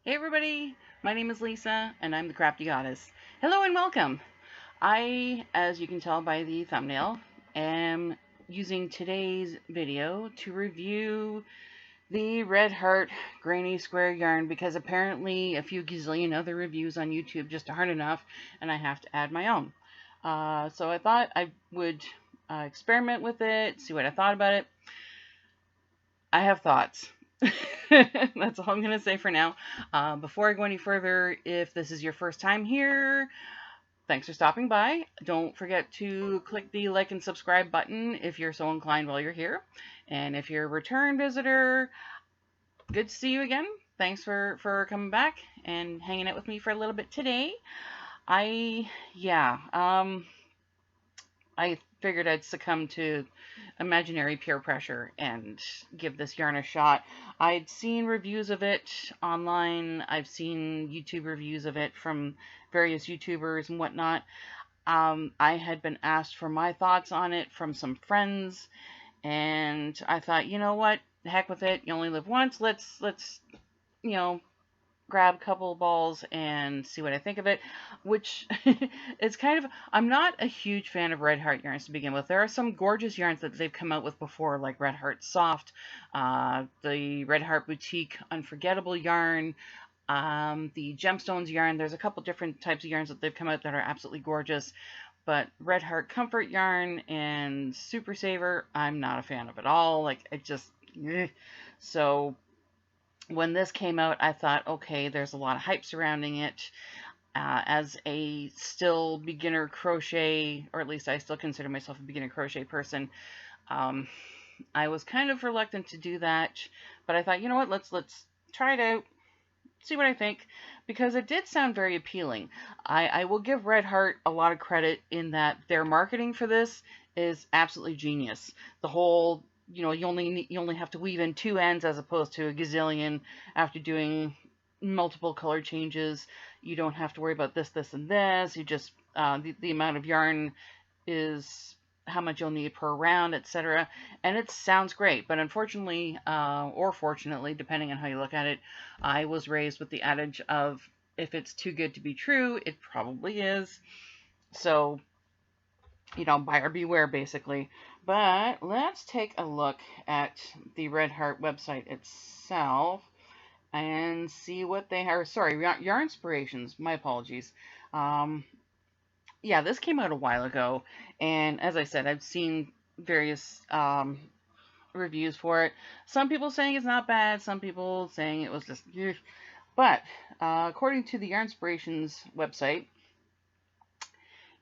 Hey everybody, my name is Lisa and I'm the Crafty Goddess. Hello and welcome. I, as you can tell by the thumbnail, am using today's video to review the Red Heart Granny Square yarn because apparently a few gazillion other reviews on YouTube just aren't enough and I have to add my own. So I thought I would experiment with it, see what I thought about it. I have thoughts. That's all I'm going to say for now. Before I go any further, if this is your first time here, thanks for stopping by. Don't forget to click the like and subscribe button if you're so inclined while you're here. And if you're a return visitor, good to see you again. Thanks for coming back and hanging out with me for a little bit today. Yeah, I figured I'd succumb to imaginary peer pressure and give this yarn a shot. I'd seen reviews of it online. I've seen YouTube reviews of it from various YouTubers and whatnot. I had been asked for my thoughts on it from some friends, and I thought, you know what, the heck with it. You only live once. Let's you know grab a couple of balls and see what I think of it, which is kind of, I'm not a huge fan of Red Heart yarns to begin with. There are some gorgeous yarns that they've come out with before, like Red Heart Soft, the Red Heart Boutique Unforgettable yarn, the Gemstones yarn. There's a couple different types of yarns that they've come out that are absolutely gorgeous. But Red Heart Comfort yarn and Super Saver, I'm not a fan of at all. Like, it just, eh. So when this came out, I thought, okay, there's a lot of hype surrounding it. As a still beginner crochet, or at least I still consider myself a beginner crochet person, um, I was kind of reluctant to do that. But I thought, you know what, let's try it out, see what I think, because it did sound very appealing. I will give Red Heart a lot of credit in that their marketing for this is absolutely genius. The whole, you only have to weave in two ends as opposed to a gazillion after doing multiple color changes. You don't have to worry about this, and this. You just the amount of yarn is how much you'll need per round, etc. And it sounds great, but unfortunately, or fortunately, depending on how you look at it, I was raised with the adage of if it's too good to be true, it probably is. So, buyer beware, basically. But let's take a look at the Red Heart website itself and see what they are. Sorry, Yarn Inspirations. My apologies. Um, yeah, this came out a while ago, and as I said, I've seen various reviews for it. Some people saying it's not bad, some people saying it was just, "Ugh." But according to the Yarn Inspirations website,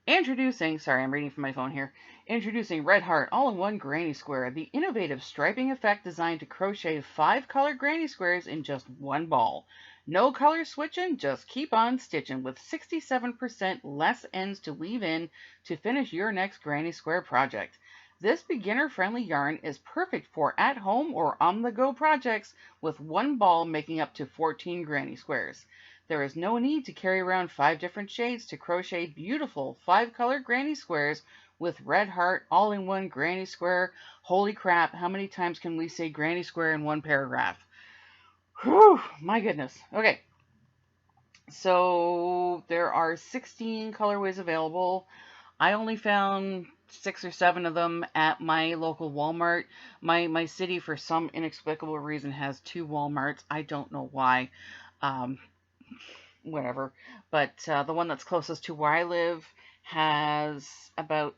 sorry, I'm reading from my phone here. Introducing Red Heart All-in-One Granny Square, the innovative striping effect designed to crochet 5-color granny squares in just one ball. No color switching, just keep on stitching with 67% less ends to weave in to finish your next granny square project. This beginner-friendly yarn is perfect for at-home or on-the-go projects with one ball making up to 14 granny squares. There is no need to carry around 5 different shades to crochet beautiful 5-color granny squares with Red Heart all-in-one granny square. Holy crap, how many times can we say granny square in one paragraph? Whew, my goodness. Okay, so there are 16 colorways available. I only found 6 or 7 of them at my local Walmart. My city, for some inexplicable reason, has 2 Walmarts. I don't know why. Um, Whatever. But the one that's closest to where I live has about,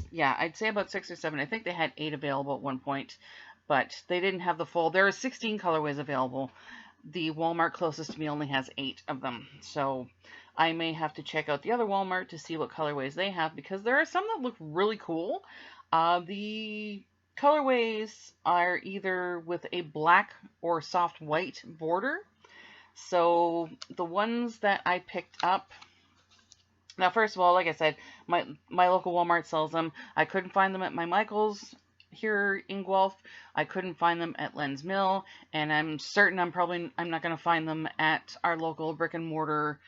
yeah, I'd say about 6 or 7. I think they had 8 available at one point, but they didn't have the full. There are 16 colorways available. The Walmart closest to me only has 8 of them. So I may have to check out the other Walmart to see what colorways they have because there are some that look really cool. The colorways are either with a black or soft white border. So the ones that I picked up, now first of all, like I said, my local Walmart sells them. I couldn't find them at my Michael's here in Guelph. I couldn't find them at Len's Mill, and I'm certain I'm not going to find them at our local brick and mortar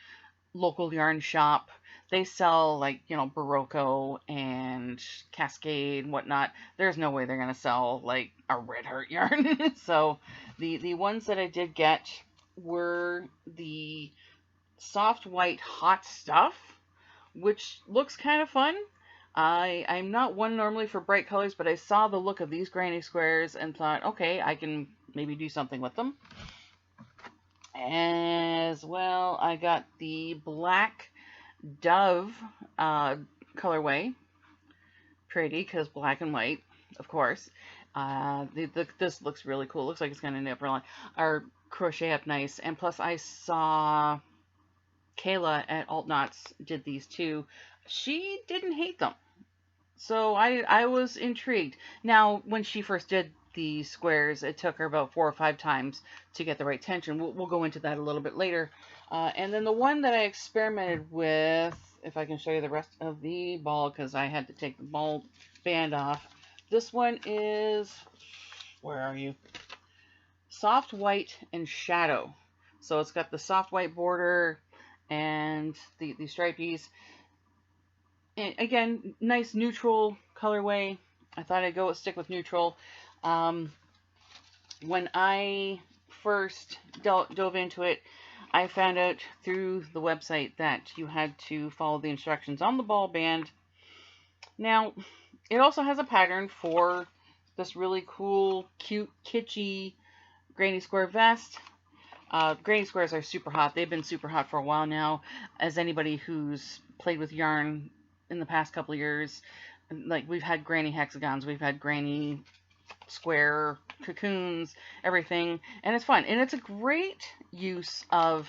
local yarn shop. They sell like, Barocco and Cascade and whatnot. There's no way they're going to sell like a Red Heart yarn. So the ones that I did get were the soft white hot stuff, which looks kind of fun. I'm not one normally for bright colors, but I saw the look of these granny squares and thought, okay, I can maybe do something with them. As well, I got the black dove colorway. Pretty, because black and white, of course. This looks really cool. Looks like it's going to nip really, or crochet up nice. And plus, I saw Kayla at Alt Knots did these too. She didn't hate them. So I was intrigued. Now, when she first did the squares, it took her about 4 or 5 times to get the right tension. We'll go into that a little bit later. And then the one that I experimented with, if I can show you the rest of the ball, because I had to take the ball band off. This one is, where are you? Soft white and shadow. So it's got the soft white border and the stripies. And again, nice neutral colorway. I thought I'd stick with neutral. When I first dove into it, I found out through the website that you had to follow the instructions on the ball band. Now, it also has a pattern for this really cool, cute, kitschy granny square vest. Granny squares are super hot. They've been super hot for a while now. As anybody who's played with yarn in the past couple of years, like we've had granny hexagons, we've had granny square cocoons, everything, and it's fun. And it's a great use of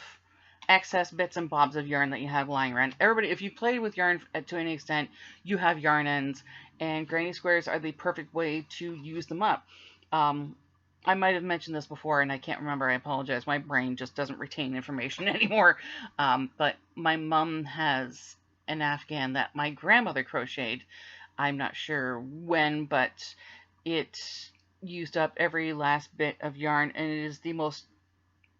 excess bits and bobs of yarn that you have lying around. Everybody, if you've played with yarn to any extent, you have yarn ends, and granny squares are the perfect way to use them up. I might have mentioned this before and I can't remember. I apologize. My brain just doesn't retain information anymore. But my mom has an Afghan that my grandmother crocheted. I'm not sure when, but it used up every last bit of yarn, and it is the most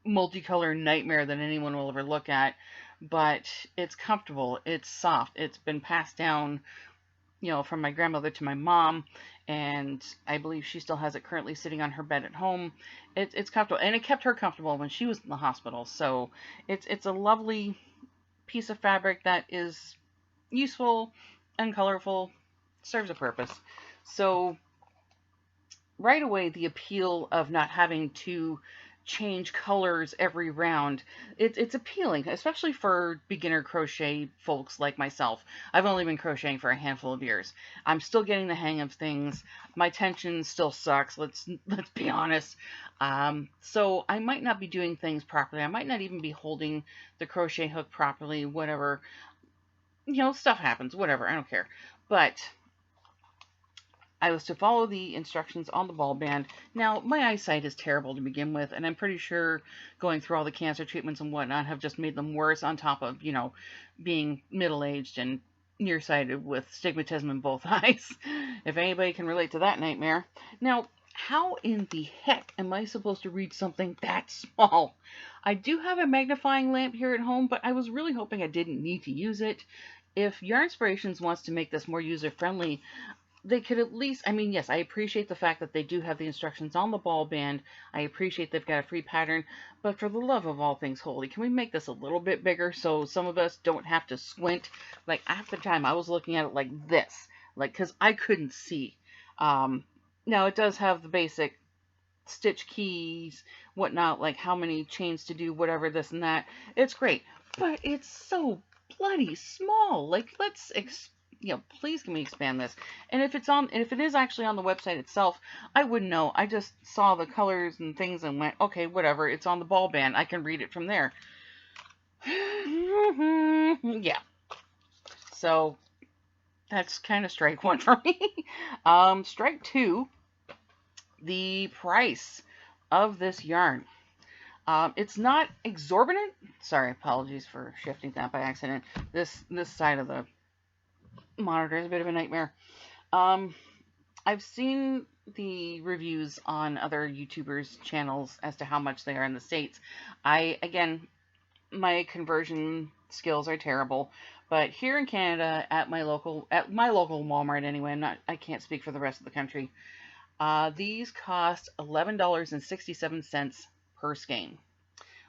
multicolor nightmare that anyone will ever look at. But it's comfortable, it's soft, it's been passed down, from my grandmother to my mom, and I believe she still has it currently sitting on her bed at home. It's comfortable, and it kept her comfortable when she was in the hospital. So it's a lovely piece of fabric that is useful and colorful, serves a purpose. So right away, the appeal of not having to change colors every round, it's appealing, especially for beginner crochet folks like myself. I've only been crocheting for a handful of years. I'm still getting the hang of things. My tension still sucks. Let's be honest. So I might not be doing things properly. I might not even be holding the crochet hook properly. Whatever, stuff happens. Whatever, I don't care. But I was to follow the instructions on the ball band. Now, my eyesight is terrible to begin with, and I'm pretty sure going through all the cancer treatments and whatnot have just made them worse, on top of, being middle-aged and nearsighted with stigmatism in both eyes. If anybody can relate to that nightmare. Now, how in the heck am I supposed to read something that small? I do have a magnifying lamp here at home, but I was really hoping I didn't need to use it. If Yarnspirations wants to make this more user-friendly, they could at least, yes, I appreciate the fact that they do have the instructions on the ball band. I appreciate they've got a free pattern, but for the love of all things holy, can we make this a little bit bigger so some of us don't have to squint? Like, half the time I was looking at it like this, because I couldn't see. Now, it does have the basic stitch keys, whatnot, like how many chains to do, whatever, this and that. It's great, but it's so bloody small. Like, let's please can we expand this? And if it is actually on the website itself, I wouldn't know. I just saw the colors and things and went, okay, whatever. It's on the ball band. I can read it from there. Yeah. So that's kind of strike one for me. Strike two, the price of this yarn. It's not exorbitant. Sorry, apologies for shifting that by accident. This side of the monitor is a bit of a nightmare. I've seen the reviews on other YouTubers' channels as to how much they are in the States. Again, my conversion skills are terrible, but here in Canada, at my local Walmart anyway, I can't speak for the rest of the country. These cost $11.67 per skein,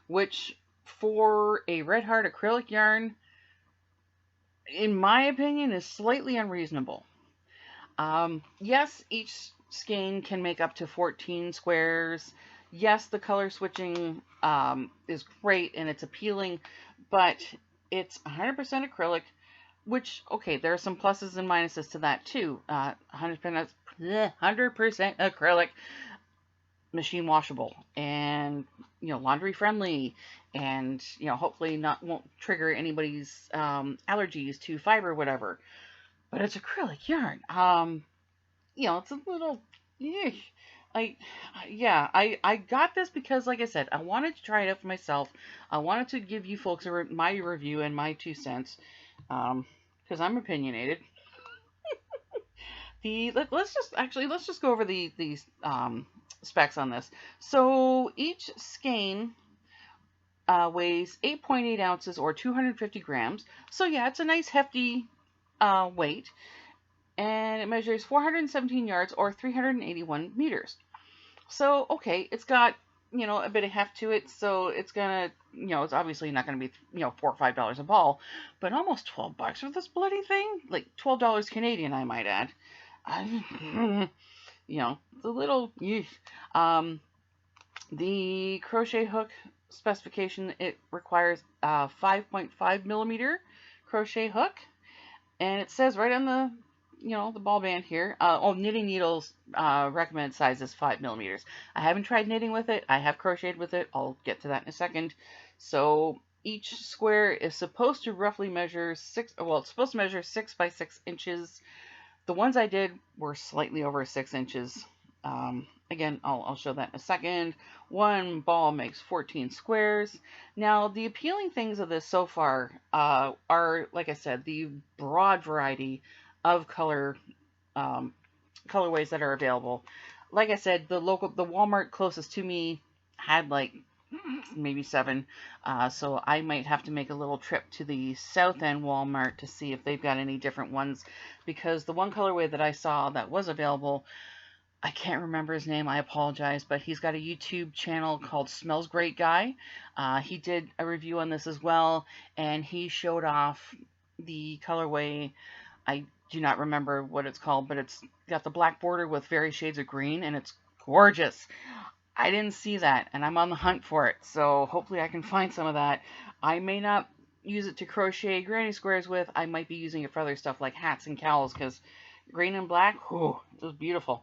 which for a Red Heart acrylic yarn, in my opinion, is slightly unreasonable. Yes, each skein can make up to 14 squares. Yes, the color switching is great and it's appealing, but it's 100% acrylic, which, okay, there are some pluses and minuses to that too. 100% acrylic, machine washable, and laundry friendly, and hopefully not won't trigger anybody's allergies to fiber, whatever. But it's acrylic yarn. It's a little, eesh. I, yeah, I got this because, like I said, I wanted to try it out for myself. I wanted to give you folks my review and my 2 cents, because I'm opinionated. Let's just go over these specs on this. So each skein weighs 8.8 ounces or 250 grams. So yeah, it's a nice hefty weight, and it measures 417 yards or 381 meters. So okay, it's got a bit of heft to it, so it's gonna it's obviously not gonna be $4 or $5 a ball, but almost $12 for this bloody thing, like $12 Canadian, I might add. It's a little. The crochet hook specification, it requires a 5.5 millimeter crochet hook, and it says right on the ball band here. Knitting needles recommended size is 5 millimeters. I haven't tried knitting with it. I have crocheted with it. I'll get to that in a second. So each square is supposed to roughly measure it's supposed to measure 6 by 6 inches. The ones I did were slightly over 6 inches. Again, I'll show that in a second. One ball makes 14 squares. Now, the appealing things of this so far are, like I said, the broad variety of colorways that are available. Like I said, the Walmart closest to me had like maybe 7. So I might have to make a little trip to the South End Walmart to see if they've got any different ones, because the one colorway that I saw that was available, I can't remember his name, I apologize, but he's got a YouTube channel called Smells Great Guy. He did a review on this as well, and he showed off the colorway. I do not remember what it's called, but it's got the black border with various shades of green, and it's gorgeous. I didn't see that, and I'm on the hunt for it, so hopefully I can find some of that. I may not use it to crochet granny squares with. I might be using it for other stuff like hats and cowls, because green and black, whew, it was beautiful.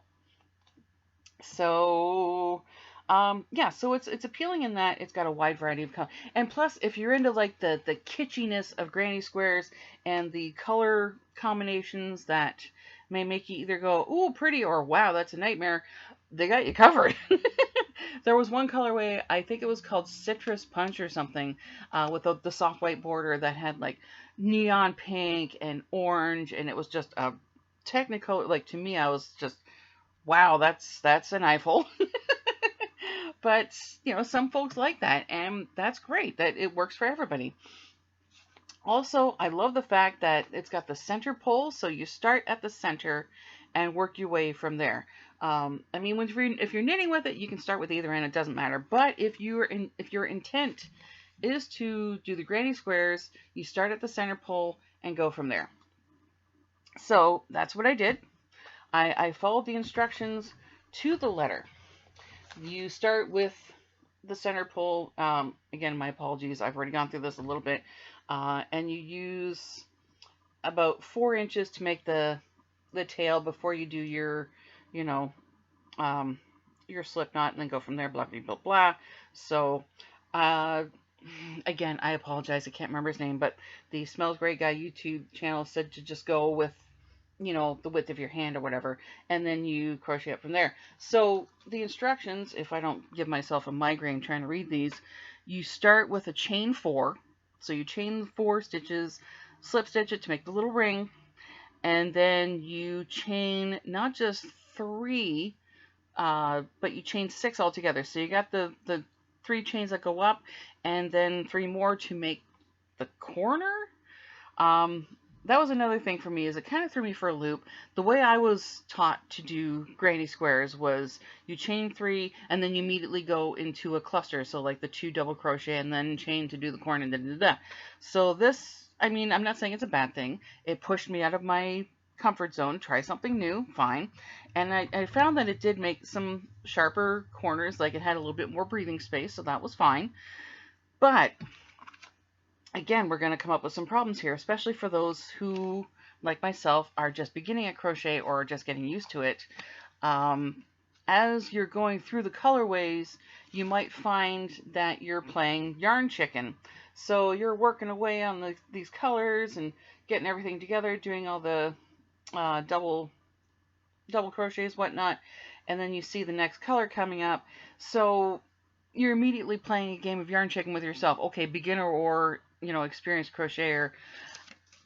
So, yeah, so it's appealing in that it's got a wide variety of color. And plus, if you're into like the kitschiness of granny squares and the color combinations that may make you either go, ooh, pretty, or wow, that's a nightmare, they got you covered. There was one colorway, I think it was called Citrus Punch or something, with the soft white border that had like neon pink and orange, and it was just a technicolor. Like, to me, I was just, wow, that's an eyeful. But some folks like that, and that's great that it works for everybody. Also, I love the fact that it's got the center pole, so you start at the center and work your way from there. I mean, if you're knitting with it, you can start with either end; it doesn't matter. But if your intent is to do the granny squares, you start at the center pole and go from there. So that's what I did. I followed the instructions to the letter. You start with the center pole. Again, my apologies, I've already gone through this a little bit. And you use about 4 inches to make the tail before you do your, your slip knot, and then go from there, blah, blah, blah, blah. So, again, I apologize, I can't remember his name, but the Smells Great Guy YouTube channel said to just go with the width of your hand or whatever, and then you crochet up from there. So the instructions, if I don't give myself a migraine trying to read these, you start with a chain 4. So you chain 4 stitches, slip stitch it to make the little ring, and then you chain not just 3, but you chain 6 altogether. So you got the 3 chains that go up, and then 3 more to make the corner. that was another thing for me, is it kind of threw me for a loop. The way I was taught to do granny squares was you chain 3 and then you immediately go into a cluster. So like the 2 double crochet and then chain to do the corner and da da da. So this, I mean, I'm not saying it's a bad thing. It pushed me out of my comfort zone, try something new, fine. And I found that it did make some sharper corners, like it had a little bit more breathing space, so that was fine. But again, we're going to come up with some problems here, especially for those who, like myself, are just beginning at crochet or just getting used to it. As you're going through the colorways, you might find that you're playing yarn chicken. So you're working away on these colors and getting everything together, doing all the double crochets, whatnot, and then you see the next color coming up. So you're immediately playing a game of yarn chicken with yourself. Okay, beginner or experienced crocheter.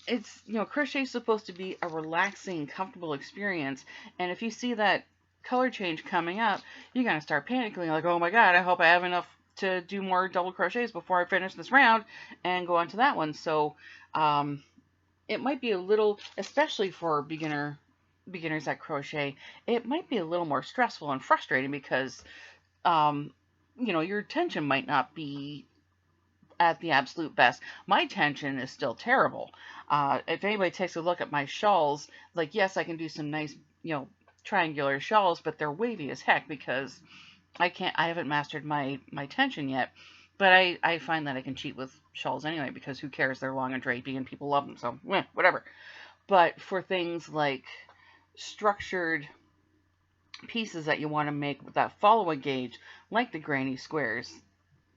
It's crochet is supposed to be a relaxing, comfortable experience, and if you see that color change coming up, you're gonna start panicking, like, oh my god, I hope I have enough to do more double crochets before I finish this round and go on to that one. So it might be a little, especially for beginners at crochet, it might be a little more stressful and frustrating because your tension might not be at the absolute best. My tension is still terrible. If anybody takes a look at my shawls, like, yes, I can do some nice, triangular shawls, but they're wavy as heck because I haven't mastered my tension yet. But I find that I can cheat with shawls anyway, because who cares? They're long and drapey and people love them, so whatever. But for things like structured pieces that you want to make with that follow a gauge, like the granny squares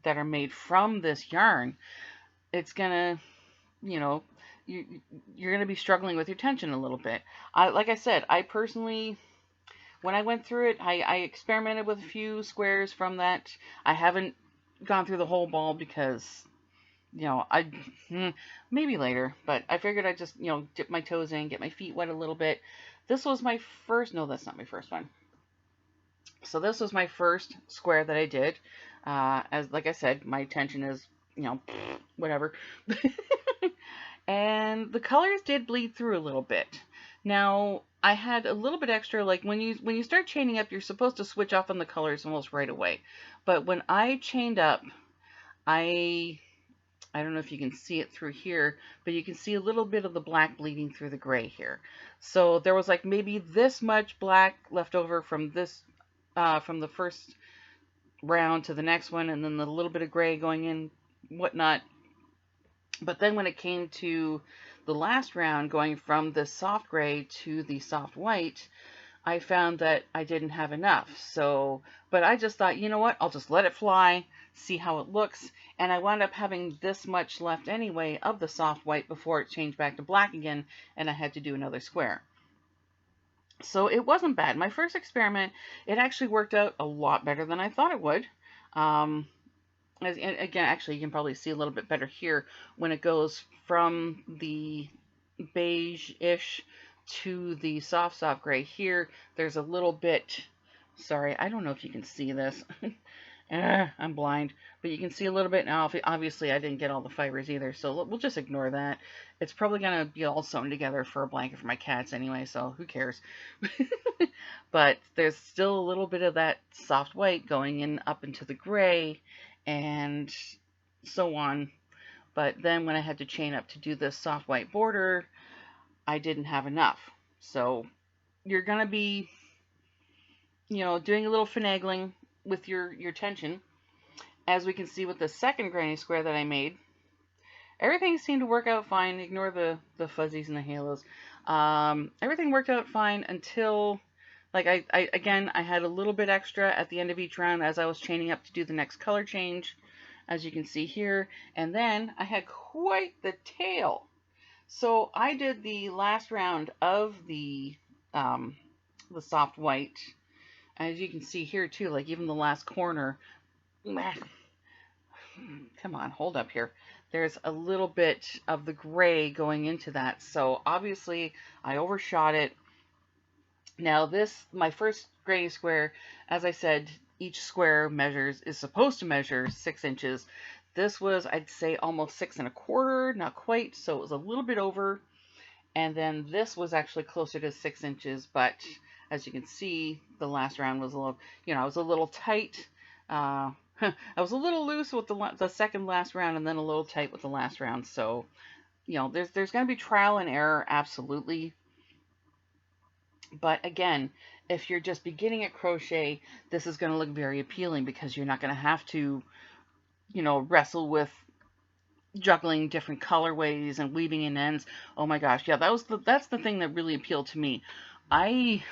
that are made from this yarn, it's gonna, you're gonna be struggling with your tension a little bit. Like I said, I personally, when I went through it, I experimented with a few squares from that. I haven't gone through the whole ball because, I maybe later, but I figured I'd just, dip my toes in, get my feet wet a little bit. This was my first, no, that's not my first one. So this was my first square that I did. As like I said, my tension is, whatever. And the colors did bleed through a little bit. Now, I had a little bit extra, like when you start chaining up, you're supposed to switch off on the colors almost right away. But when I chained up, I don't know if you can see it through here, but you can see a little bit of the black bleeding through the gray here. So there was like maybe this much black left over from this, from the first round to the next one, and then the little bit of gray going in, whatnot. But then when it came to the last round, going from the soft gray to the soft white, I found that I didn't have enough. So, but I just thought, you know what, I'll just let it fly, see how it looks. And I wound up having this much left anyway of the soft white before it changed back to black again, and I had to do another square. So it wasn't bad. My first experiment, it actually worked out a lot better than I thought it would. Again, actually, you can probably see a little bit better here when it goes from the beige-ish to the soft gray. Here, there's a little bit, sorry, I don't know if you can see this. I'm blind, but you can see a little bit now. Obviously, I didn't get all the fibers either, so we'll just ignore that. It's probably going to be all sewn together for a blanket for my cats anyway, so who cares? But there's still a little bit of that soft white going in up into the gray and so on. But then when I had to chain up to do this soft white border, I didn't have enough. So you're going to be, doing a little finagling with your tension. As we can see with the second granny square that I made, everything seemed to work out fine. Ignore the fuzzies and the halos. Everything worked out fine until, like, I had a little bit extra at the end of each round as I was chaining up to do the next color change, as you can see here. And then I had quite the tail. So I did the last round of the soft white. As you can see here too, like even the last corner, come on, hold up here. There's a little bit of the gray going into that. So obviously I overshot it. Now this, my first granny square, as I said, each square is supposed to measure 6 inches. This was, I'd say, almost 6 1/4, not quite. So it was a little bit over. And then this was actually closer to 6 inches, but as you can see, the last round was a little, I was a little tight. Uh, I was a little loose with the second last round, and then a little tight with the last round. So, there's going to be trial and error, absolutely. But again, if you're just beginning at crochet, this is going to look very appealing because you're not going to have to, wrestle with juggling different colorways and weaving in ends. Oh my gosh, yeah, that's the thing that really appealed to me. I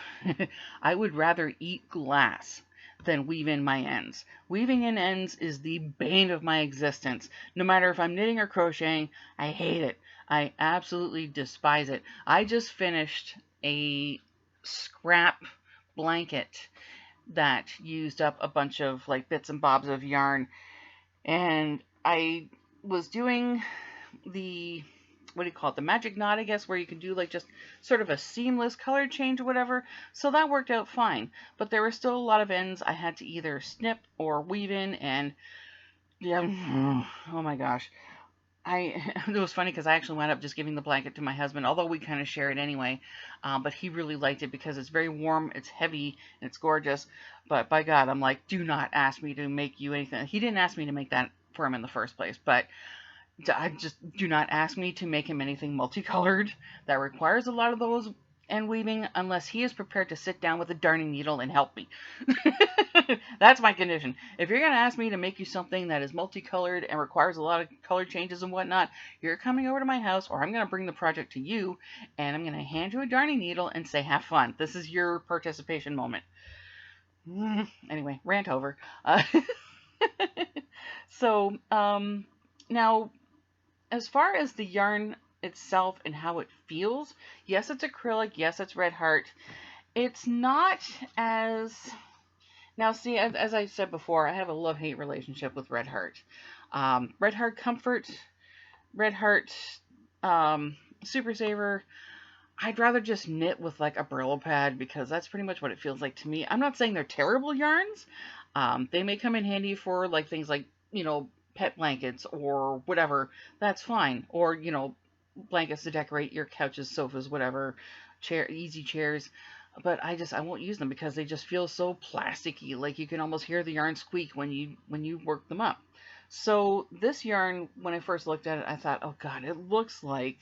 I would rather eat glass than weave in my ends. Weaving in ends is the bane of my existence. No matter if I'm knitting or crocheting, I hate it. I absolutely despise it. I just finished a scrap blanket that used up a bunch of like bits and bobs of yarn, and I was doing the, what do you call it, the magic knot, I guess, where you can do like just sort of a seamless color change or whatever. So that worked out fine, but there were still a lot of ends I had to either snip or weave in, and yeah, oh my gosh. It was funny because I actually wound up just giving the blanket to my husband, although we kind of share it anyway. But he really liked it because it's very warm, it's heavy, and it's gorgeous. But by God, I'm like, do not ask me to make you anything. He didn't ask me to make that for him in the first place, but I just do not ask me to make him anything multicolored that requires a lot of those and weaving unless he is prepared to sit down with a darning needle and help me. That's my condition. If you're going to ask me to make you something that is multicolored and requires a lot of color changes and whatnot, you're coming over to my house, or I'm going to bring the project to you and I'm going to hand you a darning needle and say, have fun. This is your participation moment. Anyway, rant over. So, now, as far as the yarn itself and how it feels, yes, it's acrylic, yes, it's Red Heart. It's not as, now see, as I said before, I have a love-hate relationship with Red Heart. Red Heart Comfort, Red Heart Super Saver, I'd rather just knit with like a Brillo pad because that's pretty much what it feels like to me. I'm not saying they're terrible yarns. They may come in handy for like things like, pet blankets or whatever. That's fine. Or, blankets to decorate your couches, sofas, whatever, easy chairs. But I won't use them because they just feel so plasticky. Like you can almost hear the yarn squeak when you work them up. So this yarn, when I first looked at it, I thought, oh God, it looks like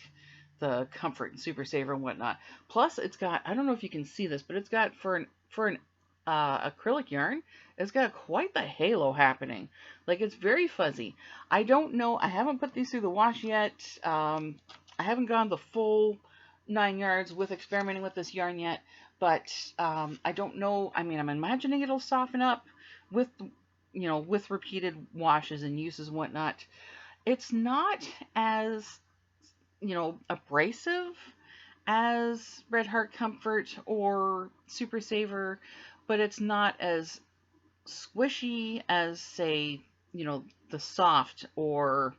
the Comfort and Super Saver and whatnot. Plus, it's got, I don't know if you can see this, but it's got for an acrylic yarn, it's got quite the halo happening. Like it's very fuzzy. I don't know. I haven't put these through the wash yet. I haven't gone the full 9 yards with experimenting with this yarn yet, but I don't know. I mean, I'm imagining it'll soften up with, with repeated washes and uses and whatnot. It's not as, abrasive as Red Heart Comfort or Super Saver, but it's not as squishy as, say, the Soft or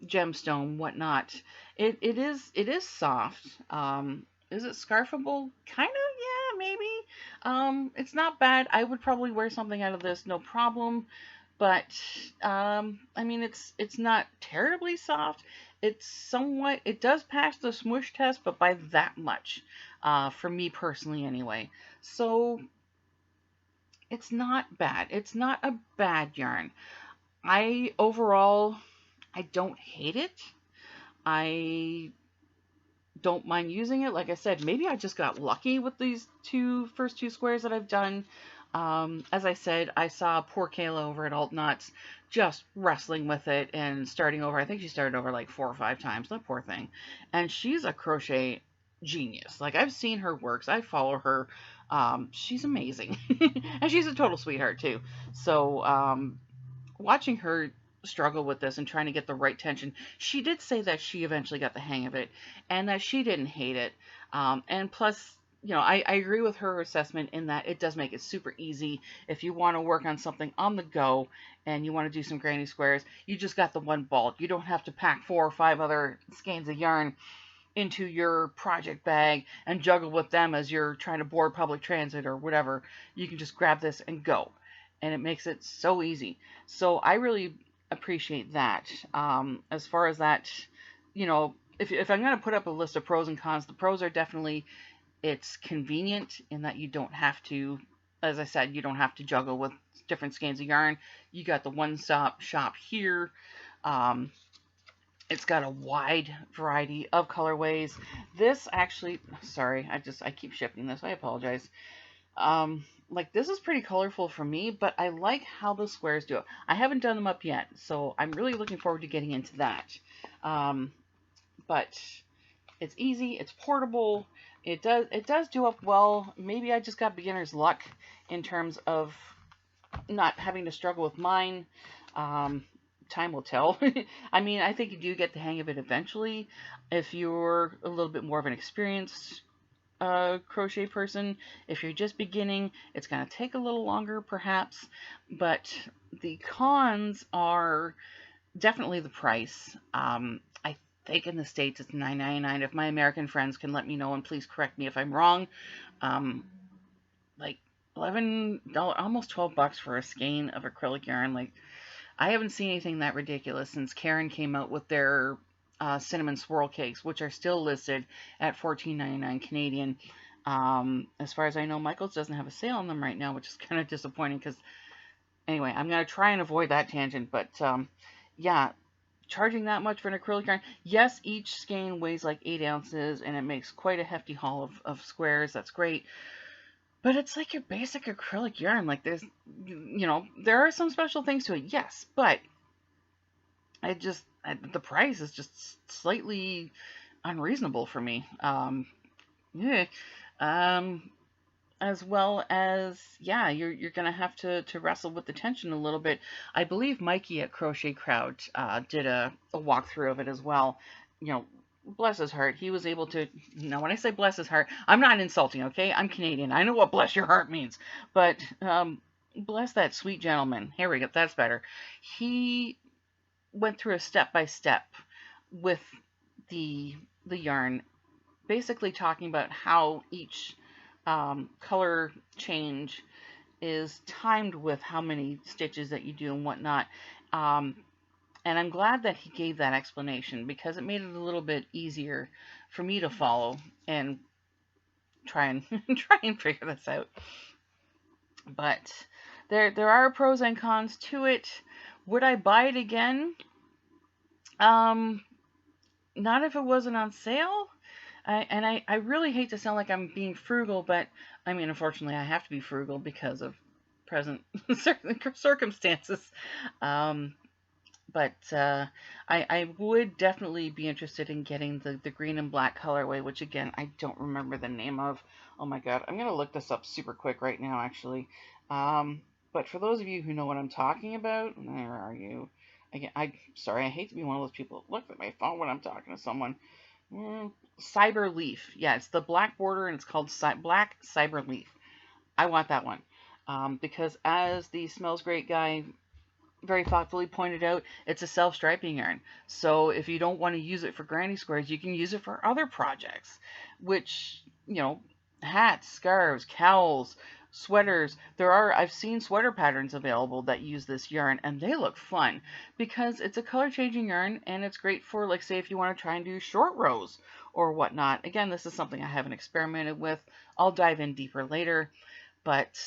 Gemstone, whatnot. It is soft. Is it scarfable? Kind of, yeah, maybe. It's not bad. I would probably wear something out of this, no problem. But I mean, it's not terribly soft. It does pass the smush test, but by that much, for me personally, anyway. So it's not bad. It's not a bad yarn. Overall, I don't hate it. I don't mind using it. Like I said, maybe I just got lucky with these first two squares that I've done. As I said, I saw poor Kayla over at Alt Knots just wrestling with it and starting over. I think she started over like 4 or 5 times. That poor thing. And she's a crochet genius. Like I've seen her works. I follow her. She's amazing. And she's a total sweetheart too. So, watching her struggle with this and trying to get the right tension, she did say that she eventually got the hang of it and that she didn't hate it. And plus, I agree with her assessment in that it does make it super easy if you want to work on something on the go and you want to do some granny squares. You just got the one ball. You don't have to pack 4 or 5 other skeins of yarn into your project bag and juggle with them as you're trying to board public transit or whatever. You can just grab this and go. And it makes it so easy. So I really appreciate that. As far as that, if I'm going to put up a list of pros and cons, the pros are definitely it's convenient in that you don't have to, as I said, you don't have to juggle with different skeins of yarn. You got the one-stop shop here. Um, it's got a wide variety of colorways. This actually, sorry, I keep shifting this. I apologize. Like this is pretty colorful for me, but I like how the squares do it. I haven't done them up yet, so I'm really looking forward to getting into that. But it's easy, it's portable, it does do up well. Maybe I just got beginner's luck in terms of not having to struggle with mine. Um, Time will tell. I mean, I think you do get the hang of it eventually. If you're a little bit more of an experienced crochet person, if you're just beginning, it's going to take a little longer perhaps. But the cons are definitely the price. I think in the States it's $9.99. If my American friends can let me know, and please correct me if I'm wrong. Um, like $11, almost $12 for a skein of acrylic yarn. Like I haven't seen anything that ridiculous since Karen came out with their cinnamon swirl cakes, which are still listed at $14.99 Canadian. As far as I know, Michael's doesn't have a sale on them right now, which is kind of disappointing because anyway, I'm going to try and avoid that tangent. But yeah, charging that much for an acrylic yarn. Yes, each skein weighs like 8 ounces and it makes quite a hefty haul of squares. That's great. But it's like your basic acrylic yarn. Like there's, there are some special things to it, yes, but the price is just slightly unreasonable for me. Yeah. Um, as well as, yeah, you're gonna have to wrestle with the tension a little bit. I believe Mikey at Crochet Crowd did a walkthrough of it as well. Bless his heart, he was able to. Now, when I say bless his heart, I'm not insulting. Okay, I'm Canadian. I know what bless your heart means, but bless that sweet gentleman. Here we go. That's better. He went through a step by step with the yarn, basically talking about how each color change is timed with how many stitches that you do and whatnot. And I'm glad that he gave that explanation because it made it a little bit easier for me to follow and try and try and figure this out. But there are pros and cons to it. Would I buy it again? Not if it wasn't on sale. I really hate to sound like I'm being frugal, but I mean, unfortunately, I have to be frugal because of present circumstances. But I would definitely be interested in getting the green and black colorway, which again, I don't remember the name of. Oh my god, I'm going to look this up super quick right now, actually. But for those of you who know what I'm talking about, where are you? Again, sorry, I hate to be one of those people that look at my phone when I'm talking to someone. Cyber Leaf. Yeah, it's the black border and it's called Black Cyber Leaf. I want that one. Because as the Smells Great guy very thoughtfully pointed out, it's a self-striping yarn. So if you don't want to use it for granny squares, you can use it for other projects, which, hats, scarves, cowls, sweaters. I've seen sweater patterns available that use this yarn and they look fun because it's a color changing yarn and it's great for, like, say if you want to try and do short rows or whatnot. Again, this is something I haven't experimented with. I'll dive in deeper later, but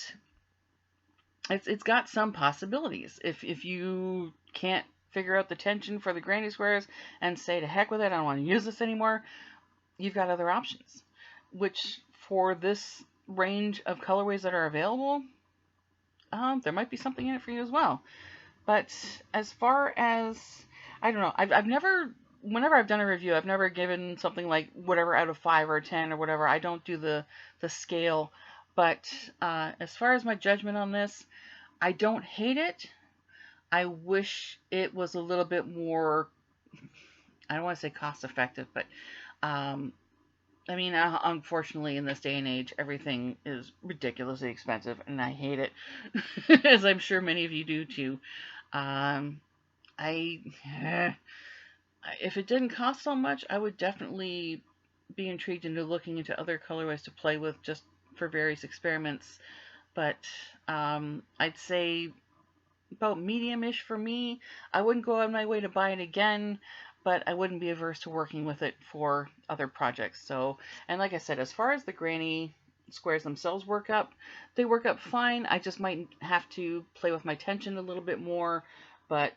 it's got some possibilities. If you can't figure out the tension for the granny squares and say to heck with it, I don't want to use this anymore, you've got other options, which for this range of colorways that are available, there might be something in it for you as well. But as far as, I don't know, I've never, whenever I've done a review, I've never given something like whatever out of 5 or 10 or whatever. I don't do the scale. But as far as my judgment on this, I don't hate it. I wish it was a little bit more, I don't want to say cost effective, but I mean, unfortunately, in this day and age, everything is ridiculously expensive, and I hate it, as I'm sure many of you do too. If it didn't cost so much, I would definitely be intrigued into looking into other colorways to play with just for various experiments. But I'd say about medium-ish for me. I wouldn't go out of my way to buy it again. but I wouldn't be averse to working with it for other projects. So, and like I said, as far as the granny squares themselves work up, they work up fine. I just might have to play with my tension a little bit more, but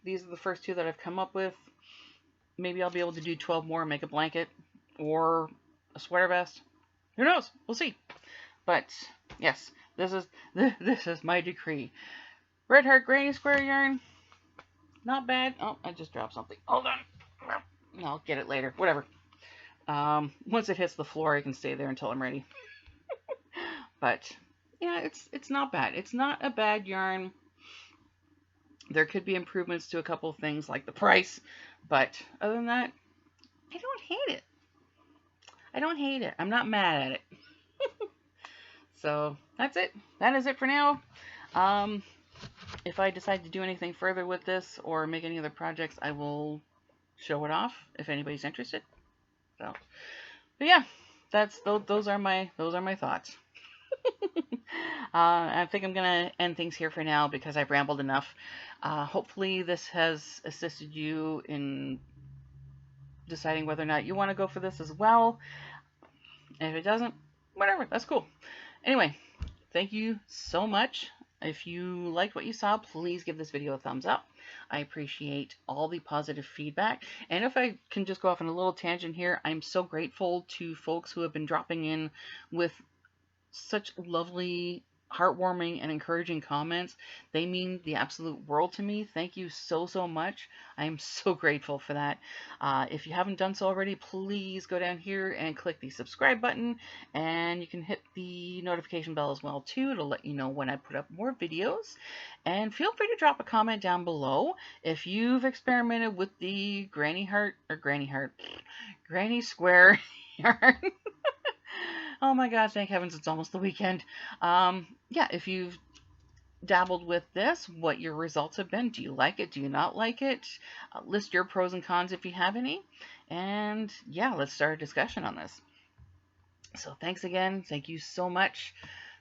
these are the first two that I've come up with. Maybe I'll be able to do 12 more and make a blanket or a sweater vest. Who knows? We'll see. But yes, this is my decree. Red Heart Granny Square yarn, not bad. Oh, I just dropped something. Hold on. I'll get it later. Whatever. Once it hits the floor, I can stay there until I'm ready. But yeah, it's not bad. It's not a bad yarn. There could be improvements to a couple of things like the price, but other than that, I don't hate it. I don't hate it. I'm not mad at it. So that's it. That is it for now. If I decide to do anything further with this or make any other projects, I will show it off if anybody's interested. So, but yeah, those are my thoughts. I think I'm gonna end things here for now because I've rambled enough. Hopefully this has assisted you in deciding whether or not you want to go for this as well. And if it doesn't, whatever, that's cool. Anyway, thank you so much. If you liked what you saw, please give this video a thumbs up. I appreciate all the positive feedback. And if I can just go off on a little tangent here, I'm so grateful to folks who have been dropping in with such lovely, heartwarming, and encouraging comments. They mean the absolute world to me. Thank you so, so much. I am so grateful for that. If you haven't done so already, please go down here and click the subscribe button, and you can hit the notification bell as well too to let you know when I put up more videos. And feel free to drop a comment down below if you've experimented with the Granny Square yarn. Oh my God, thank heavens it's almost the weekend. Yeah, if you've dabbled with this, what your results have been. Do you like it? Do you not like it? List your pros and cons if you have any. And yeah, let's start a discussion on this. So thanks again. Thank you so much.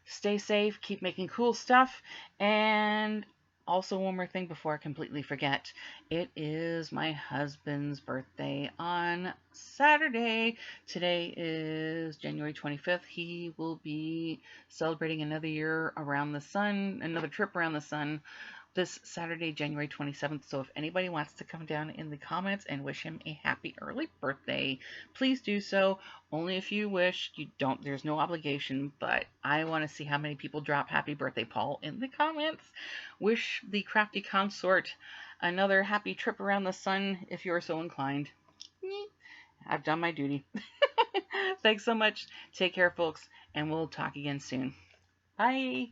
Stay safe. Keep making cool stuff. And also, one more thing before I completely forget. It is my husband's birthday on Saturday. Today is January 25th. He will be celebrating another year around the sun, another trip around the sun, this Saturday, January 27th. So if anybody wants to come down in the comments and wish him a happy early birthday, please do so. Only if you wish. You don't, there's no obligation, but I want to see how many people drop happy birthday, Paul, in the comments. Wish the crafty consort another happy trip around the sun if you're so inclined. I've done my duty. Thanks so much. Take care, folks, and we'll talk again soon. Bye.